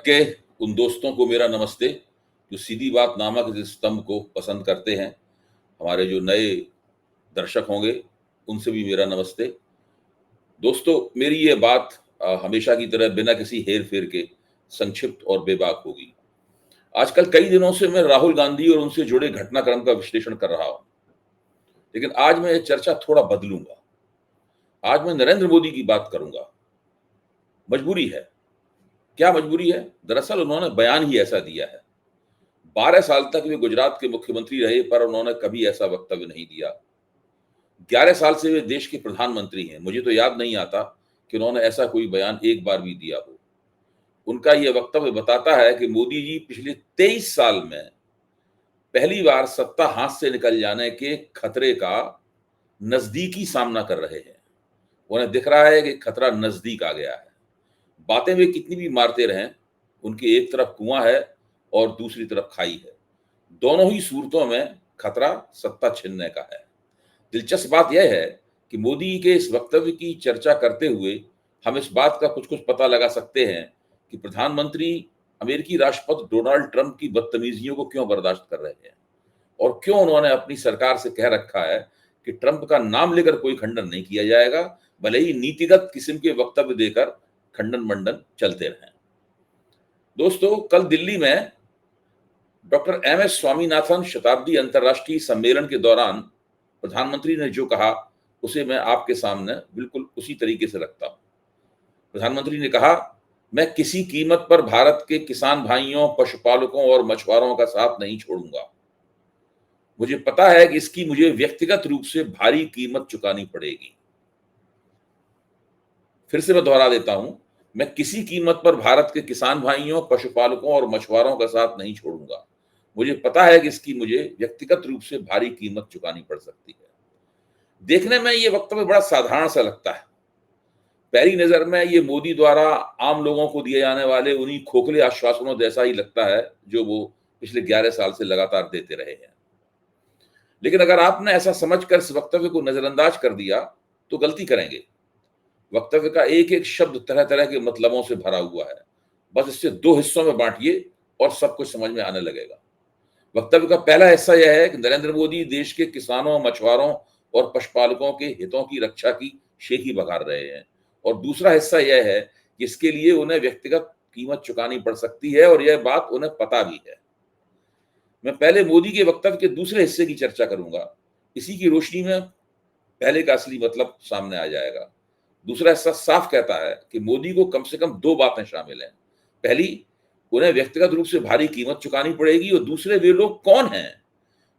के उन दोस्तों को मेरा नमस्ते जो सीधी बात नामक इस स्तंभ को पसंद करते हैं। हमारे जो नए दर्शक होंगे उनसे भी मेरा नमस्ते। दोस्तों, मेरी ये बात हमेशा की तरह बिना किसी हेर-फेर के संक्षिप्त और बेबाक होगी। आजकल कई दिनों से मैं राहुल गांधी और उनसे जुड़े घटनाक्रम का विश्लेषण कर रहा हूँ। लेकिन आज मैं ये चर्चा थोड़ा बदलूँगा। आज मैं नरेंद्र मोदी की बात करूँगा। मजबूरी है। क्या मजबूरी है? दरअसल उन्होंने बयान ही ऐसा दिया है। 12 साल तक वे गुजरात के मुख्यमंत्री रहे पर उन्होंने कभी ऐसा वक्तव्य नहीं दिया। 11 साल से वे देश के प्रधानमंत्री हैं। मुझे तो याद नहीं आता कि उन्होंने ऐसा कोई बयान एक बार भी दिया हो। उनका यह वक्तव्य बताता है कि मोदी जी पिछले 23 साल में पहली बार सत्ता हाथ से निकल जाने के खतरे का नजदीकी सामना कर रहे हैं। उन्हें दिख रहा है कि खतरा नजदीक आ गया है। बातें वे कितनी भी मारते रहें, उनकी एक तरफ कुआं है और दूसरी तरफ खाई है। दोनों ही सूरतों में खतरा सत्ता छीनने का है। दिलचस्प बात यह है कि मोदी के इस वक्तव्य की चर्चा करते हुए हम इस बात का कुछ कुछ पता लगा सकते हैं कि प्रधानमंत्री अमेरिकी राष्ट्रपति डोनाल्ड ट्रंप की बदतमीजियों को क्यों बर्दाश्त कर रहे हैं और क्यों उन्होंने अपनी सरकार से कह रखा है कि ट्रंप का नाम लेकर कोई खंडन नहीं किया जाएगा, भले ही नीतिगत किस्म के वक्तव्य देकर खंडन मंडन चलते रहें। दोस्तों, कल दिल्ली में डॉक्टर एम.एस. स्वामीनाथन शताब्दी अंतर्राष्ट्रीय सम्मेलन के दौरान प्रधानमंत्री ने जो कहा उसे मैं आपके सामने बिल्कुल उसी तरीके से रखता हूं। प्रधानमंत्री ने कहा, मैं किसी कीमत पर भारत के किसान भाइयों, पशुपालकों और मछुआरों का साथ नहीं छोड़ूंगा। मुझे पता है कि इसकी मुझे व्यक्तिगत रूप से भारी कीमत चुकानी पड़ेगी। फिर से मैं दोहरा देता हूं, मैं किसी कीमत पर भारत के किसान भाइयों, पशुपालकों और मछुआरों का साथ नहीं छोड़ूंगा। मुझे पता है कि इसकी मुझे व्यक्तिगत रूप से भारी कीमत चुकानी पड़ सकती है। देखने में ये वक्तव्य बड़ा साधारण सा लगता है। पहली नजर में ये मोदी द्वारा आम लोगों को दिए जाने वाले उन्हीं खोखले आश्वासनों जैसा ही लगता है जो वो पिछले 11 साल से लगातार देते रहे हैं। लेकिन अगर आपने ऐसा समझकर इस वक्तव्य को नजरअंदाज कर दिया तो गलती करेंगे। वक्तव्य का एक एक शब्द तरह तरह के मतलबों से भरा हुआ है। बस इसे 2 हिस्सों में बांटिए और सब कुछ समझ में आने लगेगा। वक्तव्य का पहला हिस्सा यह है कि नरेंद्र मोदी देश के किसानों, मछुआरों और पशुपालकों के हितों की रक्षा की शेखी बघार रहे हैं, और दूसरा हिस्सा यह है कि इसके लिए उन्हें व्यक्तिगत कीमत चुकानी पड़ सकती है और यह बात उन्हें पता भी है। मैं पहले मोदी के वक्तव्य के दूसरे हिस्से की चर्चा करूंगा। इसी की रोशनी में पहले का असली मतलब सामने आ जाएगा। दूसरा हिस्सा साफ कहता है कि मोदी को कम से कम 2 बातें शामिल हैं। पहली, उन्हें व्यक्तिगत रूप से भारी कीमत चुकानी पड़ेगी, और दूसरे वे लोग कौन हैं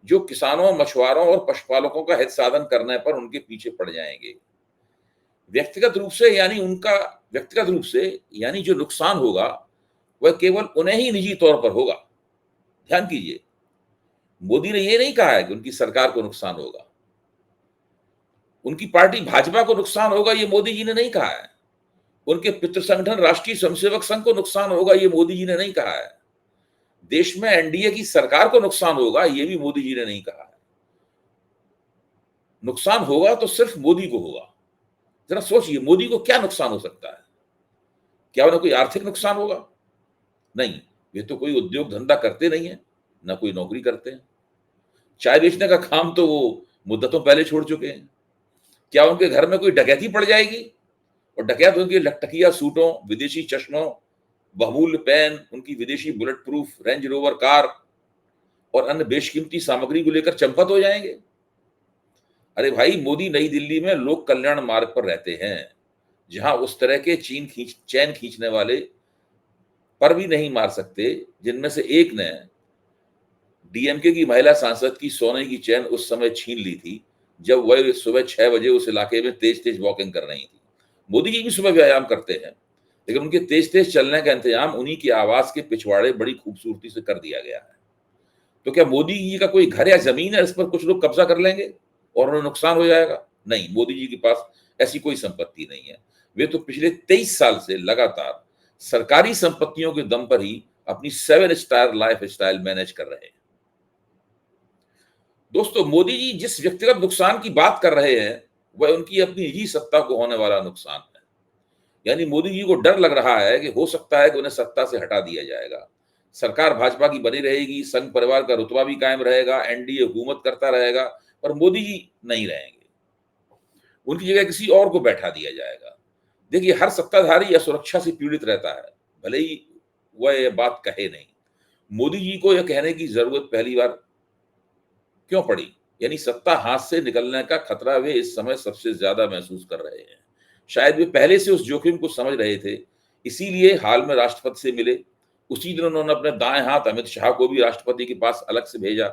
जो किसानों, मछुआरों और पशुपालकों का हित साधन करने पर उनके पीछे पड़ जाएंगे। व्यक्तिगत रूप से यानी जो नुकसान होगा वह केवल उन्हें ही निजी तौर पर होगा। ध्यान कीजिए, मोदी ने यह नहीं कहा है कि उनकी सरकार को नुकसान होगा, उनकी पार्टी भाजपा को नुकसान होगा, ये मोदी जी ने नहीं कहा है। उनके पितृ संगठन राष्ट्रीय स्वयंसेवक संघ को नुकसान होगा, ये मोदी जी ने नहीं कहा है। देश में एनडीए की सरकार को नुकसान होगा, ये भी मोदी जी ने नहीं कहा है। नुकसान होगा तो सिर्फ मोदी को होगा। जरा सोचिए, मोदी को क्या नुकसान हो सकता है? क्या उन्हें कोई आर्थिक नुकसान होगा? नहीं, वे तो कोई उद्योग धंधा करते नहीं है, ना कोई नौकरी करते हैं। चाय बेचने का काम तो वो मुद्दतों पहले छोड़ चुके हैं। क्या उनके घर में कोई डकैती पड़ जाएगी और डकैत उनके लकटकिया सूटों, विदेशी चश्मों, बहुमूल्य पेन, उनकी विदेशी bullet proof range rover car और अन्य बेशकीमती सामग्री को लेकर चंपत हो जाएंगे? अरे भाई, मोदी नई दिल्ली में लोक कल्याण मार्ग पर रहते हैं, जहां उस तरह के चैन खींचने वाले पर भी नहीं मार सकते जिनमें से एक ने डीएमके की महिला सांसद की सोने की चैन उस समय छीन ली थी जब वह सुबह 6 बजे उस इलाके में तेज तेज वॉकिंग कर रही थी। मोदी जी भी सुबह व्यायाम करते हैं, लेकिन उनके तेज तेज चलने का इंतजाम उन्हीं की आवाज के पिछवाड़े बड़ी खूबसूरती से कर दिया गया है। तो क्या मोदी जी का कोई घर या जमीन है इस पर कुछ लोग कब्जा कर लेंगे और उन्हें नुकसान हो जाएगा? नहीं, मोदी जी के पास ऐसी कोई संपत्ति नहीं है। वे तो पिछले 23 साल से लगातार सरकारी संपत्तियों के दम पर ही अपनी 7 स्टार लाइफ स्टाइल मैनेज कर रहे हैं। दोस्तों, मोदी जी जिस व्यक्तिगत नुकसान की बात कर रहे हैं वह उनकी अपनी निजी सत्ता को होने वाला नुकसान है। यानी मोदी जी को डर लग रहा है कि हो सकता है कि उन्हें सत्ता से हटा दिया जाएगा। सरकार भाजपा की बनी रहेगी, संघ परिवार का रुतबा भी कायम रहेगा, एनडीए हुकूमत करता रहेगा, पर मोदी जी नहीं रहेंगे। उनकी जगह किसी और को बैठा दिया जाएगा। देखिए, हर सत्ताधारी असुरक्षा से पीड़ित रहता है, भले ही वह यह बात कहे नहीं। मोदी जी को यह कहने की जरूरत पहली बार क्यों पड़ी? यानी सत्ता हाथ से निकलने का खतरा वे इस समय सबसे ज्यादा महसूस कर रहे हैं। शायद वे पहले से उस जोखिम को समझ रहे थे, इसीलिए हाल में राष्ट्रपति से मिले। उसी दिन उन्होंने अपने दाएं हाथ अमित शाह को भी राष्ट्रपति के पास अलग से भेजा।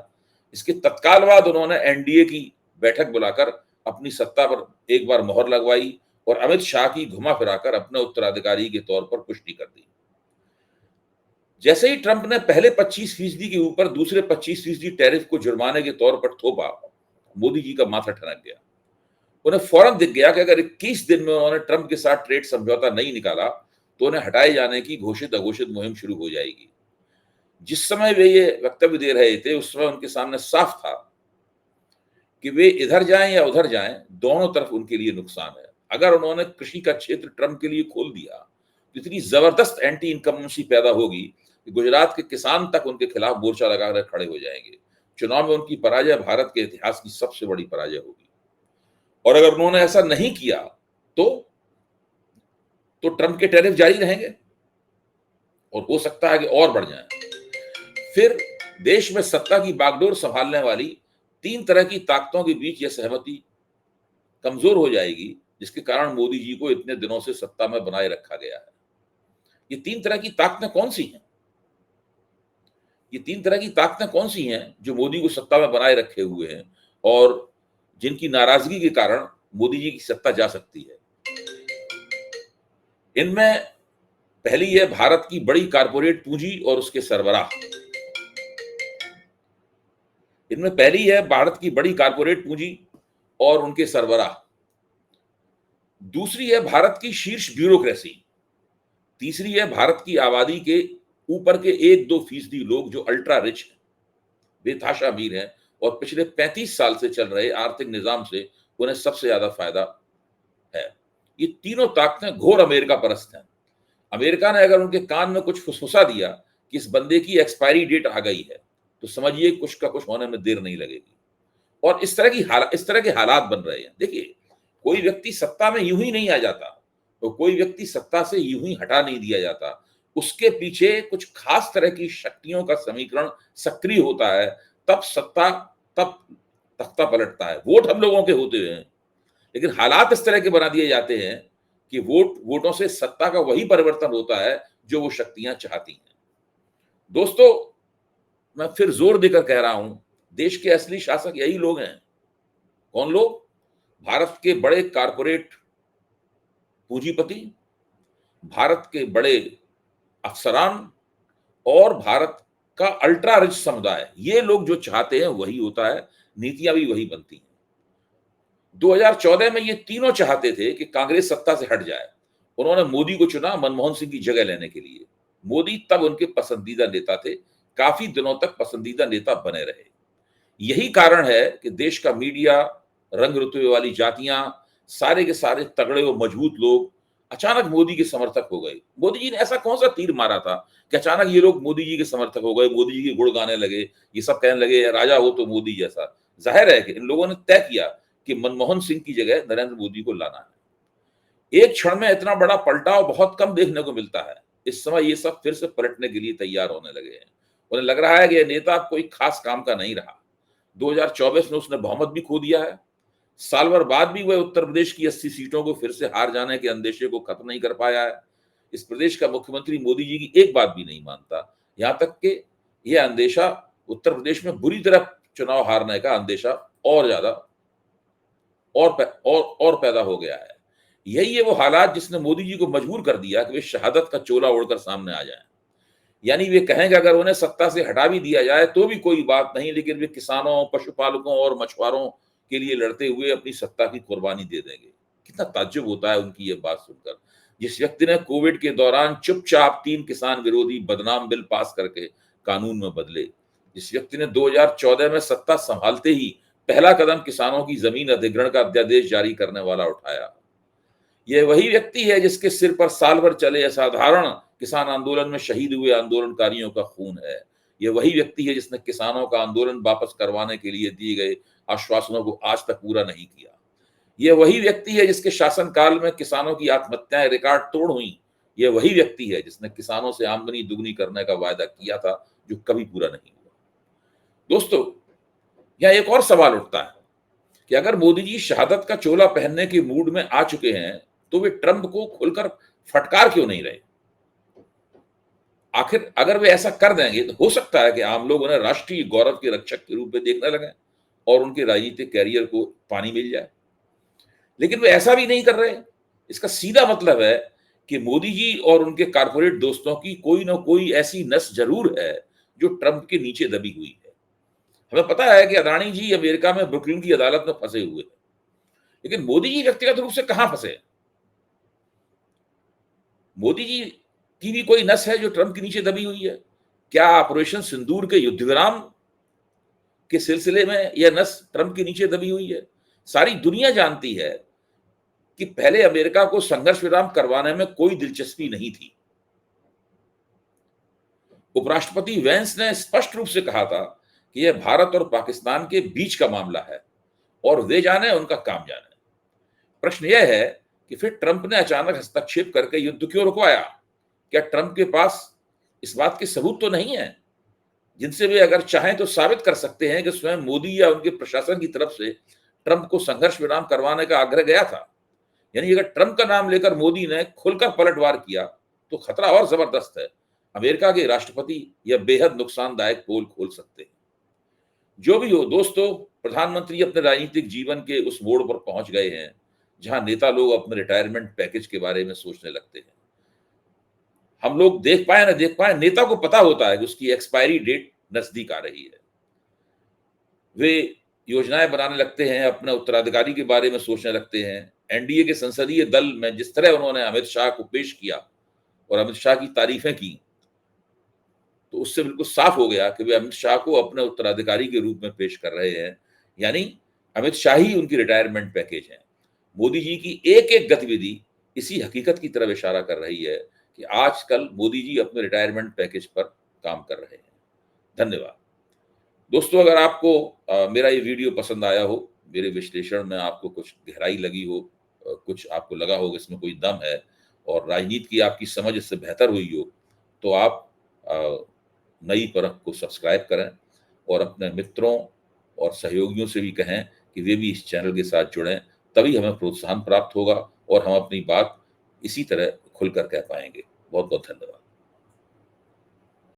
इसके तत्काल बाद उन्होंने एनडीए की बैठक बुलाकर अपनी सत्ता पर एक बार मोहर लगवाई और अमित शाह की घुमा फिराकर अपने उत्तराधिकारी के तौर पर पुष्टि कर दी। जैसे ही ट्रंप ने पहले 25% के ऊपर दूसरे 25% टैरिफ को जुर्माने के तौर पर थोपा, मोदी जी का माथा ठनक गया। उन्हें फौरन दिख गया कि अगर 21 दिन में उन्होंने ट्रंप के साथ ट्रेड समझौता नहीं निकाला तो उन्हें हटाए जाने की घोषित अघोषित मुहिम शुरू हो जाएगी। जिस समय वे ये वक्तव्य दे रहे थे उस समय उनके सामने साफ था कि वे इधर जाएं या उधर जाएं, दोनों तरफ उनके लिए नुकसान है। अगर उन्होंने कृषि का क्षेत्र ट्रंप के लिए खोल दिया तो इतनी जबरदस्त एंटी इनकम्बेंसी पैदा होगी कि गुजरात के किसान तक उनके खिलाफ मोर्चा लगाकर खड़े हो जाएंगे। चुनाव में उनकी पराजय भारत के इतिहास की सबसे बड़ी पराजय होगी। और अगर उन्होंने ऐसा नहीं किया तो ट्रंप के टैरिफ जारी रहेंगे और हो सकता है कि और बढ़ जाएं। फिर देश में सत्ता की बागडोर संभालने वाली 3 तरह की ताकतों के बीच यह सहमति कमजोर हो जाएगी, जिसके कारण मोदी जी को इतने दिनों से सत्ता में बनाए रखा गया है। ये 3 तरह की ताकतें कौन सी हैं? ये 3 तरह की ताकतें कौन सी हैं जो मोदी को सत्ता में बनाए रखे हुए हैं और जिनकी नाराजगी के कारण मोदी जी की सत्ता जा सकती है? इनमें पहली है भारत की बड़ी कारपोरेट पूंजी और उसके सरबराह। इनमें पहली है भारत की बड़ी कारपोरेट पूंजी और उनके सरबराह। दूसरी है भारत की शीर्ष ब्यूरोक्रेसी। तीसरी है भारत की आबादी के ऊपर के 1-2% लोग जो अल्ट्रा रिच हैं, बेतहाशा अमीर हैं और पिछले 35 साल से चल रहे आर्थिक निजाम से उन्हें सबसे ज्यादा फायदा है। ये तीनों ताकतें घोर अमेरिका परस्त हैं। अमेरिका ने अगर उनके कान में कुछ फुसफुसा दिया कि इस बंदे की एक्सपायरी डेट आ गई है तो समझिए कुछ का कुछ होने में देर नहीं लगेगी। और इस तरह के हालात बन रहे हैं। देखिए, कोई व्यक्ति सत्ता में यूं ही नहीं आ जाता, तो कोई व्यक्ति सत्ता से यूं ही हटा नहीं दिया जाता। उसके पीछे कुछ खास तरह की शक्तियों का समीकरण सक्रिय होता है, तब तख्ता पलटता है। वोट हम लोगों के होते हैं, लेकिन हालात इस तरह के बना दिए जाते हैं कि वोटों से सत्ता का वही परिवर्तन होता है जो वो शक्तियां चाहती हैं। दोस्तों, मैं फिर जोर देकर कह रहा हूं, देश के असली शासक यही लोग हैं। कौन लोग? भारत के बड़े कारपोरेट पूंजीपति, भारत के बड़े अफसरान और भारत का अल्ट्रा रिच समुदाय। ये लोग जो चाहते हैं वही होता है, नीतियां भी वही बनती हैं। 2014 में ये तीनों चाहते थे कि कांग्रेस सत्ता से हट जाए। उन्होंने मोदी को चुना मनमोहन सिंह की जगह लेने के लिए। मोदी तब उनके पसंदीदा नेता थे, काफी दिनों तक पसंदीदा नेता बने रहे। यही कारण है कि देश का मीडिया, रंग रुतबे वाली जातियां, सारे के सारे तगड़े और मजबूत लोग अचानक मोदी के समर्थक हो गए। मोदी जी ने ऐसा कौन सा तीर मारा था कि अचानक ये लोग मोदी जी के समर्थक हो गए, मोदी जी के गुण गाने लगे, ये सब कहने लगे राजा हो तो मोदी जैसा। जाहिर है कि इन लोगों ने तय किया कि मनमोहन सिंह की जगह नरेंद्र मोदी को लाना है। एक क्षण में इतना बड़ा पलटाव बहुत कम देखने को मिलता है। इस समय ये सब फिर से पलटने के लिए तैयार होने लगे हैं। उन्हें लग रहा है कि यह नेता कोई खास काम का नहीं रहा। 2024 में उसने बहुमत भी खो दिया है। साल भर बाद भी वह उत्तर प्रदेश की 80 सीटों को फिर से हार जाने के अंदेशे को खत्म नहीं कर पाया है। इस प्रदेश का मुख्यमंत्री मोदी जी की एक बात भी नहीं मानता। यहां तक कि यह अंदेशा उत्तर प्रदेश में बुरी तरह चुनाव हारने का अंदेशा और ज्यादा और पैदा हो गया है। यही है वो हालात जिसने मोदी जी को मजबूर कर दिया कि वे शहादत का चोला ओढ़कर सामने आ जाएं। यानी वे कहेंगे अगर उन्हें सत्ता से हटा भी दिया जाए तो भी कोई बात नहीं, लेकिन वे किसानों, पशुपालकों और मछुआरों के लिए लड़ते हुए अपनी सत्ता की कुर्बानी दे देंगे। कितना ताज्जुब होता है उनकी ये बात सुनकर। जिस व्यक्ति ने कोविड के दौरान चुपचाप 3 किसान विरोधी बदनाम बिल पास करके कानून में बदले, जिस व्यक्ति ने 2014 में सत्ता संभालते ही पहला कदम किसानों की जमीन अधिग्रहण का अध्यादेश जारी करने वाला उठाया, यह वही व्यक्ति है जिसके सिर पर साल भर चले असाधारण किसान आंदोलन में शहीद हुए आंदोलनकारियों का खून है। यह वही व्यक्ति है जिसने किसानों का आंदोलन वापस करवाने के लिए दिए गए आश्वासनों को आज तक पूरा नहीं किया। यह वही व्यक्ति है जिसके शासनकाल में किसानों की आत्महत्याएं रिकॉर्ड तोड़ हुई। यह वही व्यक्ति है जिसने किसानों से आमदनी दुगनी करने का वायदा किया था, जो कभी पूरा नहीं हुआ। दोस्तों, यहां एक और सवाल उठता है कि अगर मोदी जी शहादत का चोला पहनने के मूड में आ चुके हैं, तो वे ट्रंप को खुलकर फटकार क्यों नहीं रहे? आखिर अगर वे ऐसा कर देंगे तो हो सकता है कि आम लोग उन्हें राष्ट्रीय गौरव के रक्षक के रूप में देखने लगे और उनके राजनीतिक कैरियर को पानी मिल जाए। लेकिन वे ऐसा भी नहीं कर रहे। इसका सीधा मतलब है कि मोदी जी और उनके कारपोरेट दोस्तों की कोई ना कोई ऐसी नस जरूर है जो ट्रंप के नीचे दबी हुई है। हमें पता है कि अदानी जी अमेरिका में ब्रुकलिन की अदालत में फंसे हुए हैं, लेकिन मोदी जी व्यक्तिगत रूप से कहां फंसे हैं? मोदी जी की भी कोई नस है जो ट्रंप के नीचे दबी हुई है? क्या ऑपरेशन सिंदूर के युद्ध विराम के सिलसिले में यह नस ट्रंप के नीचे दबी हुई है? सारी दुनिया जानती है कि पहले अमेरिका को संघर्ष विराम करवाने में कोई दिलचस्पी नहीं थी। उपराष्ट्रपति वेंस ने स्पष्ट रूप से कहा था कि यह भारत और पाकिस्तान के बीच का मामला है और वे जाने उनका काम जाने। प्रश्न यह है कि फिर ट्रंप ने अचानक हस्तक्षेप करके युद्ध क्यों रुकवाया? क्या ट्रंप के पास इस बात के सबूत तो नहीं है जिनसे वे अगर चाहें तो साबित कर सकते हैं कि स्वयं मोदी या उनके प्रशासन की तरफ से ट्रंप को संघर्ष विराम करवाने का आग्रह गया था? यानी अगर ट्रंप का नाम लेकर मोदी ने खुलकर पलटवार किया तो खतरा और जबरदस्त है। अमेरिका के राष्ट्रपति यह बेहद नुकसानदायक पोल खोल सकते हैं। जो भी हो दोस्तों, प्रधानमंत्री अपने राजनीतिक जीवन के उस मोड़ पर पहुंच गए हैं जहां नेता लोग अपने रिटायरमेंट पैकेज के बारे में सोचने लगते हैं। हम लोग देख पाए ना देख पाए, नेता को पता होता है कि उसकी एक्सपायरी डेट नजदीक आ रही है। वे योजनाएं बनाने लगते हैं, अपने उत्तराधिकारी के बारे में सोचने लगते हैं। एनडीए के संसदीय दल में जिस तरह उन्होंने अमित शाह को पेश किया और अमित शाह की तारीफें की, तो उससे बिल्कुल साफ हो गया कि वे अमित शाह को अपने उत्तराधिकारी के रूप में पेश कर रहे हैं। यानी अमित शाह ही उनकी रिटायरमेंट पैकेज है। मोदी जी की एक एक गतिविधि इसी हकीकत की तरफ इशारा कर रही है कि आजकल मोदी जी अपने रिटायरमेंट पैकेज पर काम कर रहे हैं। धन्यवाद दोस्तों। अगर आपको मेरा ये वीडियो पसंद आया हो, मेरे विश्लेषण में आपको कुछ गहराई लगी हो, कुछ आपको लगा हो कि इसमें कोई दम है और राजनीति की आपकी समझ इससे बेहतर हुई हो, तो आप नई परख को सब्सक्राइब करें और अपने मित्रों और सहयोगियों से भी कहें कि वे भी इस चैनल के साथ जुड़ें। तभी हमें प्रोत्साहन प्राप्त होगा और हम अपनी बात इसी तरह खुलकर कह पाएंगे। बहुत बहुत धन्यवाद।